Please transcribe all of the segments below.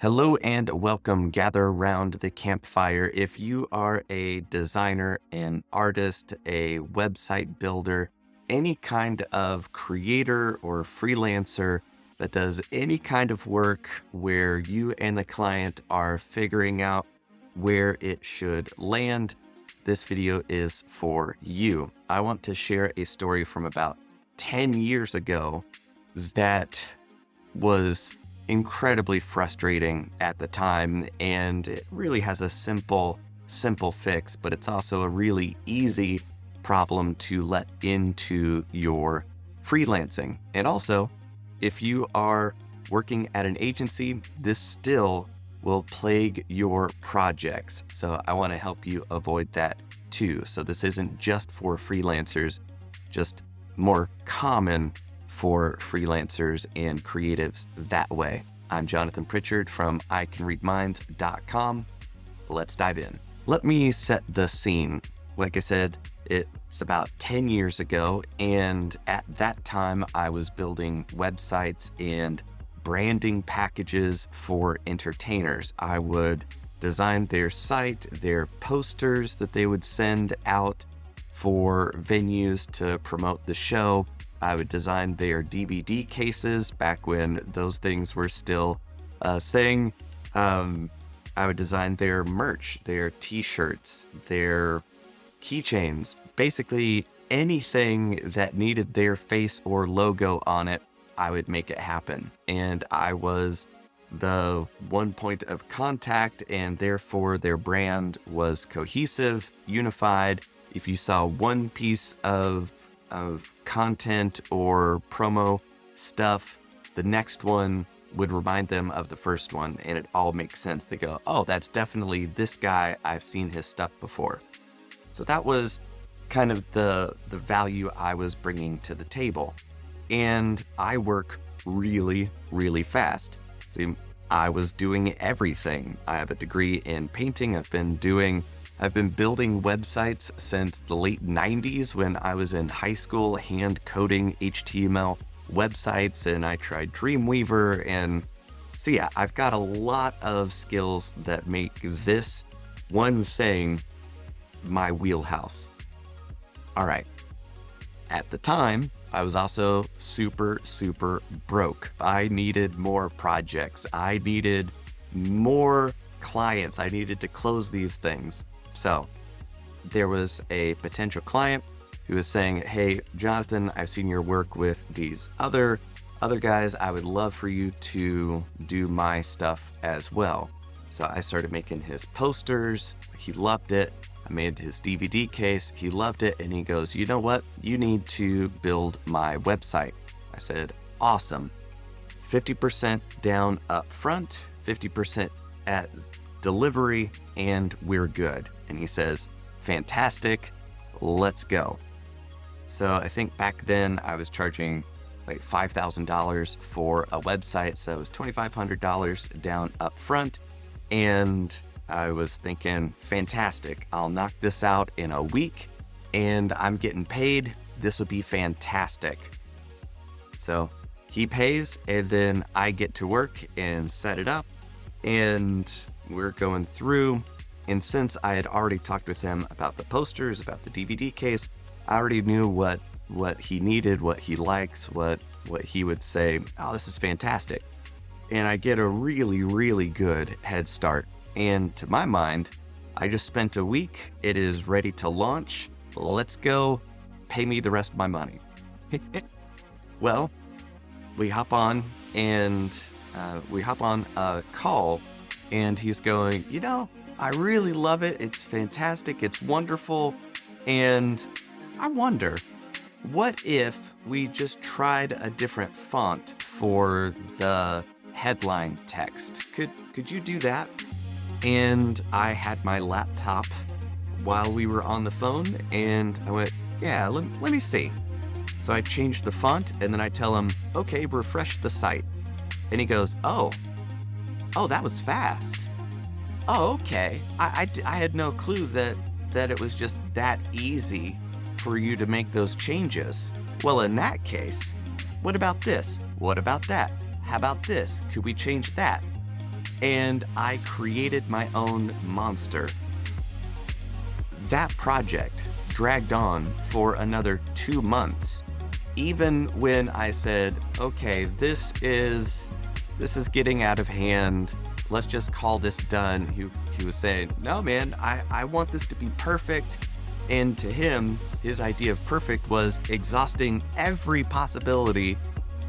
Hello and welcome. Gather around the campfire. If you are a designer, an artist, a website builder, any kind of creator or freelancer that does any kind of work where you and the client are figuring out where it should land, this video is for you. I want to share a story from about 10 years ago that was incredibly frustrating at the time, and it really has a simple fix, but it's also a really easy problem to let into your freelancing. And also, if you are working at an agency, this still will plague your projects. So I want to help you avoid that too. So this isn't just for freelancers, just more common for freelancers and creatives that way. I'm Jonathan Pritchard from iCanReadMinds.com. Let's dive in. Let me set the scene. Like I said, it's about 10 years ago, and at that time I was building websites and branding packages for entertainers. I would design their site, their posters that they would send out for venues to promote the show. I would design their DVD cases back when those things were still a thing. I would design their merch, their t-shirts, their keychains, basically anything that needed their face or logo on it, I would make it happen. And I was the one point of contact, and therefore their brand was cohesive, unified. If you saw one piece of content or promo stuff, the next one would remind them of the first one, and it all makes sense. They go, oh, that's definitely this guy. I've seen his stuff before. So that was kind of the value I was bringing to the table. And I work really, really fast. See, I was doing everything. I have a degree in painting. I've been building websites since the late 90s when I was in high school, hand coding HTML websites, and I tried Dreamweaver. And so yeah, I've got a lot of skills that make this one thing my wheelhouse. All right. At the time, I was also super broke. I needed more projects. I needed more clients. I needed to close these things. So there was a potential client who was saying, hey, Jonathan, I've seen your work with these other guys. I would love for you to do my stuff as well. So I started making his posters. He loved it. I made his DVD case. He loved it. And he goes, you know what? You need to build my website. I said, awesome. 50% down up front, 50% at delivery, and we're good. And he says, fantastic, let's go. So I think back then I was charging like $5,000 for a website. So it was $2,500 down up front. And I was thinking, fantastic, I'll knock this out in a week and I'm getting paid. This will be fantastic. So he pays, and then I get to work and set it up, and we're going through. And since I had already talked with him about the posters, about the DVD case, I already knew what he needed, what he likes, what he would say, oh, this is fantastic. And I get a really good head start. And to my mind, I just spent a week. It is ready to launch. Let's go. Pay me the rest of my money. Well, we hop on a call, and he's going, you know, I really love it. It's fantastic. It's wonderful. And I wonder, what if we just tried a different font for the headline text? Could you do that? And I had my laptop while we were on the phone, and I went, yeah, let me see. So I changed the font, and then I tell him, okay, refresh the site. And he goes, oh, that was fast. Oh, okay. I had no clue that it was just that easy for you to make those changes. Well, in that case, what about this? What about that? How about this? Could we change that? and I created my own monster. That project dragged on for another 2 months. Even when I said, okay, this is getting out of hand. Let's just call this done. He was saying, no, man, I want this to be perfect. And to him, his idea of perfect was exhausting every possibility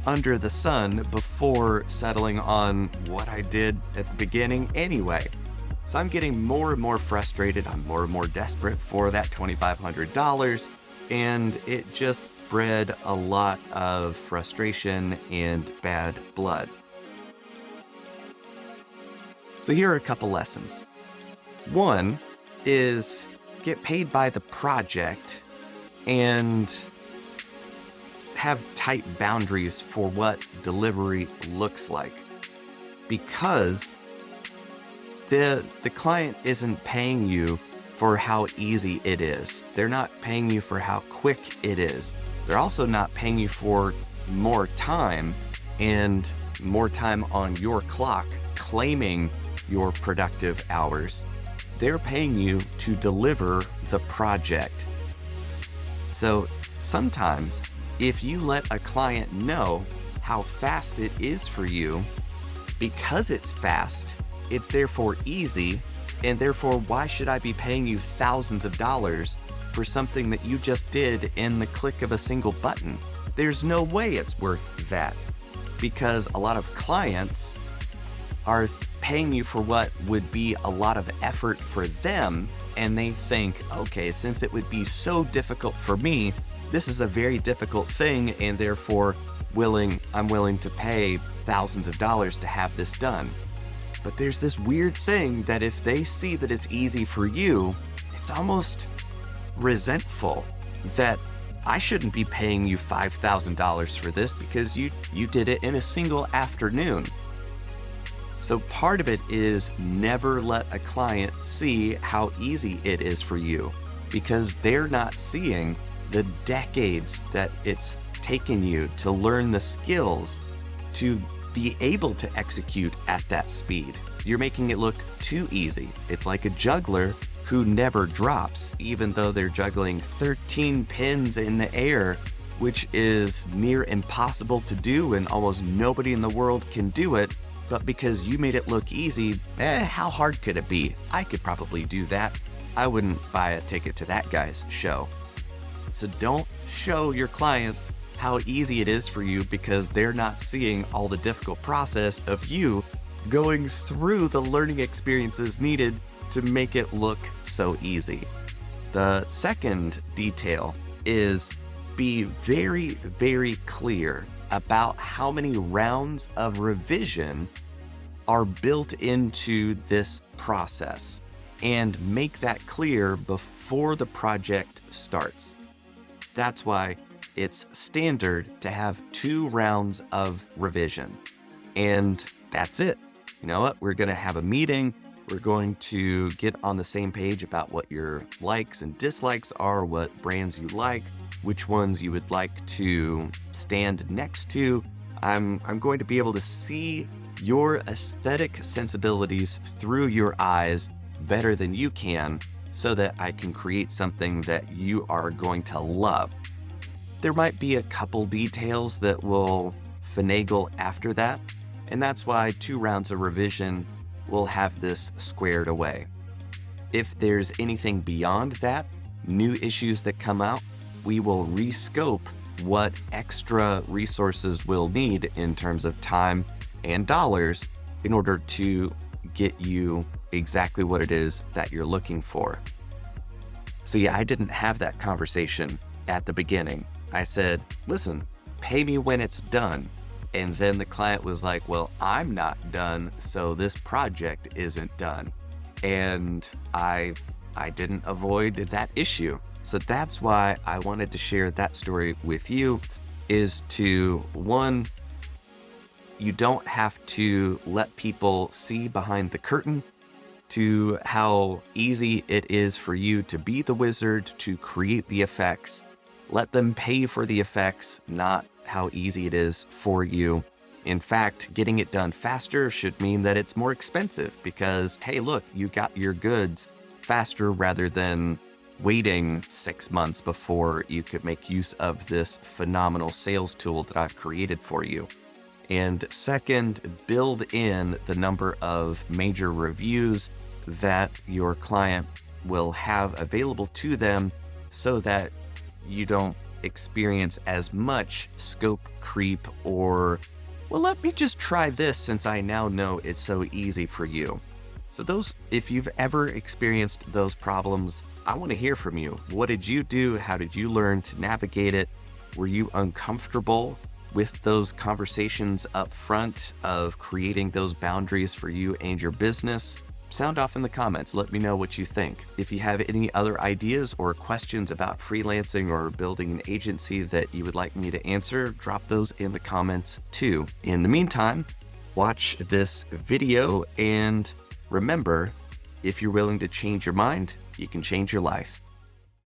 under the sun before settling on what I did at the beginning anyway. So I'm getting more and more frustrated. I'm more and more desperate for that $2,500. And it just bred a lot of frustration and bad blood. So here are a couple lessons. One is get paid by the project and have tight boundaries for what delivery looks like. Because the client isn't paying you for how easy it is. They're not paying you for how quick it is. They're also not paying you for more time and more time on your clock claiming your productive hours. They're paying you to deliver the project. So sometimes if you let a client know how fast it is for you, because it's fast, it's therefore easy, and therefore why should I be paying you thousands of dollars for something that you just did in the click of a single button? There's no way it's worth that, because a lot of clients are paying you for what would be a lot of effort for them, and they think, okay, since it would be so difficult for me, this is a very difficult thing, and therefore I'm willing to pay thousands of dollars to have this done. But there's this weird thing that if they see that it's easy for you, it's almost resentful that I shouldn't be paying you $5,000 for this because you did it in a single afternoon. So part of it is never let a client see how easy it is for you, because they're not seeing the decades that it's taken you to learn the skills to be able to execute at that speed. You're making it look too easy. It's like a juggler who never drops, even though they're juggling 13 pins in the air, which is near impossible to do and almost nobody in the world can do it. But because you made it look easy, how hard could it be? I could probably do that. I wouldn't buy a ticket to that guy's show. So don't show your clients how easy it is for you because they're not seeing all the difficult process of you going through the learning experiences needed to make it look so easy. The second detail is be very, very clear about how many rounds of revision are built into this process, and make that clear before the project starts. That's why it's standard to have 2 rounds of revision. And that's it. You know what? We're going to have a meeting. We're going to get on the same page about what your likes and dislikes are, what brands you like, which ones you would like to stand next to. I'm going to be able to see your aesthetic sensibilities through your eyes better than you can, so that I can create something that you are going to love. There might be a couple details that will finagle after that, and that's why 2 rounds of revision will have this squared away. If there's anything beyond that, new issues that come out, we will rescope what extra resources we'll need in terms of time and dollars in order to get you exactly what it is that you're looking for. See, I didn't have that conversation at the beginning. I said, listen, pay me when it's done. And then the client was like, well, I'm not done, so this project isn't done. And I didn't avoid that issue. So that's why I wanted to share that story with you, is to, one, you don't have to let people see behind the curtain to how easy it is for you to be the wizard, to create the effects. Let them pay for the effects, not how easy it is for you. In fact, getting it done faster should mean that it's more expensive because, hey, look, you got your goods faster rather than waiting 6 months before you could make use of this phenomenal sales tool that I've created for you. And second, build in the number of major reviews that your client will have available to them so that you don't experience as much scope creep or, well, let me just try this since I now know it's so easy for you. So if you've ever experienced those problems, I want to hear from you. What did you do? How did you learn to navigate it? Were you uncomfortable with those conversations up front of creating those boundaries for you and your business? Sound off in the comments. Let me know what you think. If you have any other ideas or questions about freelancing or building an agency that you would like me to answer, drop those in the comments too. In the meantime, watch this video and remember, if you're willing to change your mind, you can change your life.